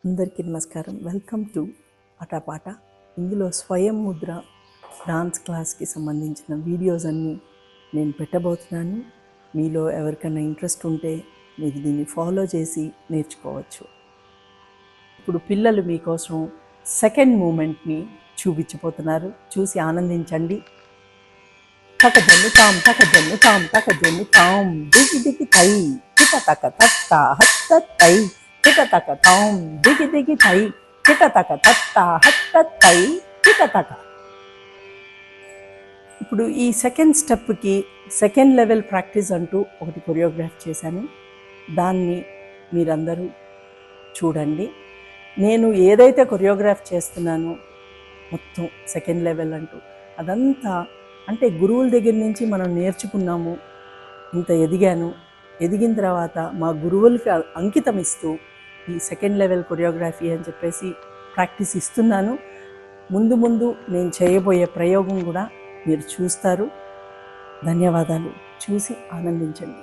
అందరికీ నమస్కారం. Welcome to Aatapaata. ఇందులో స్వయం ముద్ర డాన్స్ క్లాస్కి సంబంధించిన వీడియోస్ అన్నీ నేను పెట్టబోతున్నాను. మీలో ఎవరికైనా ఇంట్రెస్ట్ ఉంటే మీరు దీన్ని ఫాలో చేసి నేర్చుకోవచ్చు. ఇప్పుడు పిల్లలు మీకోసం సెకండ్ మూమెంట్ని చూపించబోతున్నారు. చూసి ఆనందించండి. తకజన్ను తాం తకజన్ను తాం తకజన్ను తాం దిగి దిగి తై టిక తక తక్క హత్త తై టిక తక తాం దిగి దిగి తై టిక తక తక్క హత్త తై టిక తక. ఇప్పుడు ఈ సెకండ్ స్టెప్కి సెకండ్ లెవెల్ ప్రాక్టీస్ అంటూ ఒకటి కొరియోగ్రాఫ్ చేశాను. దాన్ని మీరందరూ చూడండి. నేను ఏదైతే కొరియోగ్రాఫ్ చేస్తున్నానో మొత్తం సెకండ్ లెవెల్ అంటూ అదంతా అంటే గురువుల దగ్గర నుంచి మనం నేర్చుకున్నాము. ఇంత ఎదిగిన తర్వాత మా గురువులకి అంకితం ఇస్తూ ఈ సెకండ్ లెవెల్ కొరియోగ్రఫీ అని చెప్పేసి ప్రాక్టీస్ ఇస్తున్నాను. ముందు ముందు నేను చేయబోయే ప్రయోగం కూడా మీరు చూస్తారు. ధన్యవాదాలు. చూసి ఆనందించండి.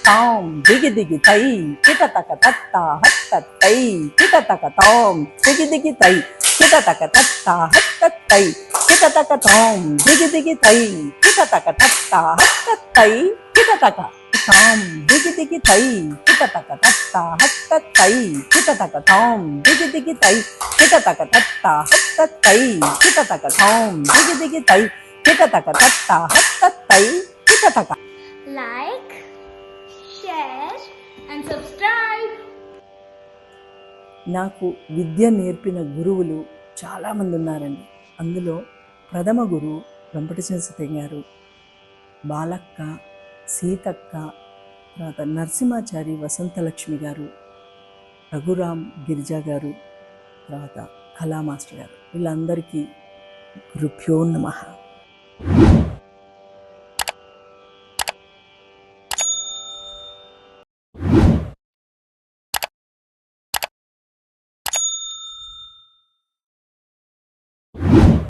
తాం దిగి దిగి తై టిక తక తత్త హత్త తై టిక తక తాం దిగి దిగి తై టిక తక తత్త హత్త తై టిక తక తాం దిగి దిగి తై టిక తక తత్త హత్త తై టిక తక తాం దిగి దిగి తై టిక తక తత్త హత్త తై టిక తక తాం దిగి దిగి తై టిక తక తత్త హత్త తై టిక తక తాం దిగి దిగి తై టిక తక తత్త హత్త తై టిక తక. Like, share and subscribe. నాకు విద్య నేర్పిన గురువులు చాలామంది ఉన్నారండి. అందులో ప్రథమ గురువు వెంపటేశ్వర సత్యం గారు, బాలక్క, సీతక్క, తర్వాత నరసింహాచారి వసంతలక్ష్మి గారు, రఘురామ్ గిరిజా గారు, తర్వాత కళా మాస్టర్ గారు. వీళ్ళందరికీ గురుభ్యో నమః.